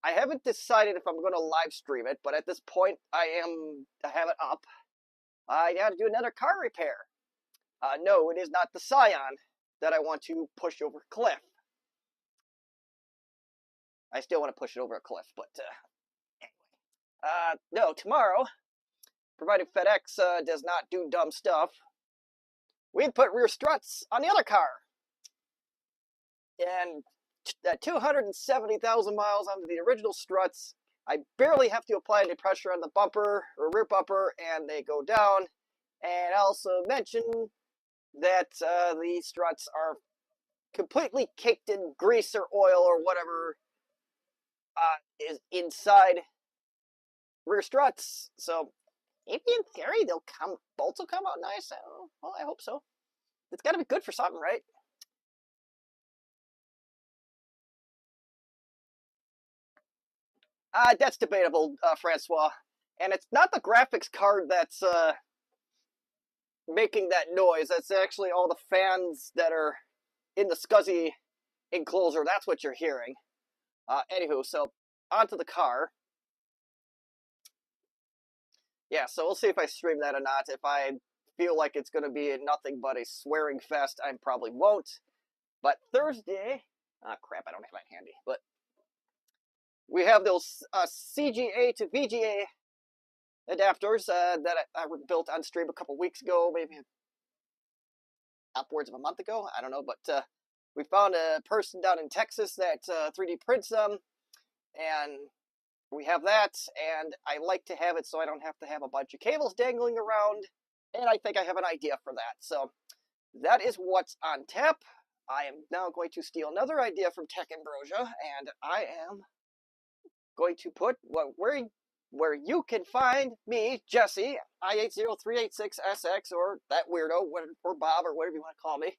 I haven't decided if I'm going to live stream it, but at this point, I have it up. I got to do another car repair. No, it is not the Scion that I want to push over a cliff. I still want to push it over a cliff, but anyway. No, tomorrow, provided FedEx does not do dumb stuff, we'd put rear struts on the other car. And 270,000 miles on the original struts, I barely have to apply any pressure on the bumper or rear bumper, and they go down. And I also mention that the struts are completely caked in grease or oil or whatever is inside rear struts. So maybe in theory bolts will come out nice. I don't know. Well, I hope so. It's got to be good for something, right? That's debatable, Francois. And it's not the graphics card that's making that noise. That's actually all the fans that are in the SCSI enclosure. That's what you're hearing. Anywho, so onto the car. Yeah, so we'll see if I stream that or not. If I feel like it's going to be nothing but a swearing fest, I probably won't. But Thursday... Ah, crap, I don't have it handy. But we have those CGA to VGA adapters that I built on stream a couple weeks ago, maybe upwards of a month ago. I don't know, but we found a person down in Texas that 3D prints them, and we have that, and I like to have it so I don't have to have a bunch of cables dangling around, and I think I have an idea for that. So that is what's on tap. I am now going to steal another idea from Tech Ambrosia, and I am going to put where you can find me, Jesse, I803866SX, or that weirdo, or Bob, or whatever you want to call me.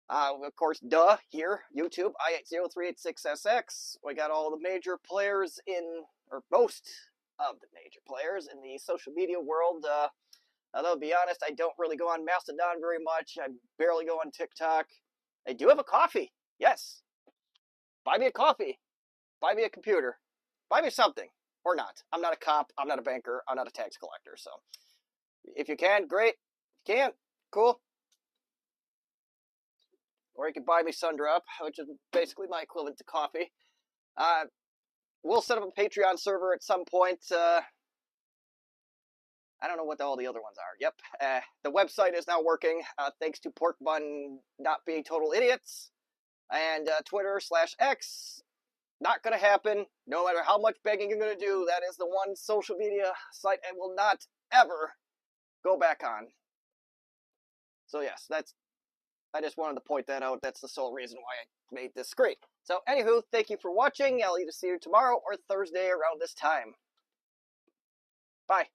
Of course, here, YouTube, I803866SX. We got all the major players or most of the major players in the social media world. Although, to be honest, I don't really go on Mastodon very much. I barely go on TikTok. I do have a coffee. Yes. Buy me a coffee. Buy me a computer. Buy me something. Or not. I'm not a cop. I'm not a banker. I'm not a tax collector. So, if you can, great. If you can't, cool. Or you can buy me Sundrop, which is basically my equivalent to coffee. We'll set up a Patreon server at some point. I don't know what all the other ones are. Yep. The website is now working, thanks to Pork Bun not being total idiots. And Twitter/X, not going to happen. No matter how much begging you're going to do, that is the one social media site I will not ever go back on. So yes, I just wanted to point that out. That's the sole reason why I made this screen. So anywho, thank you for watching. I'll either see you tomorrow or Thursday around this time. Bye.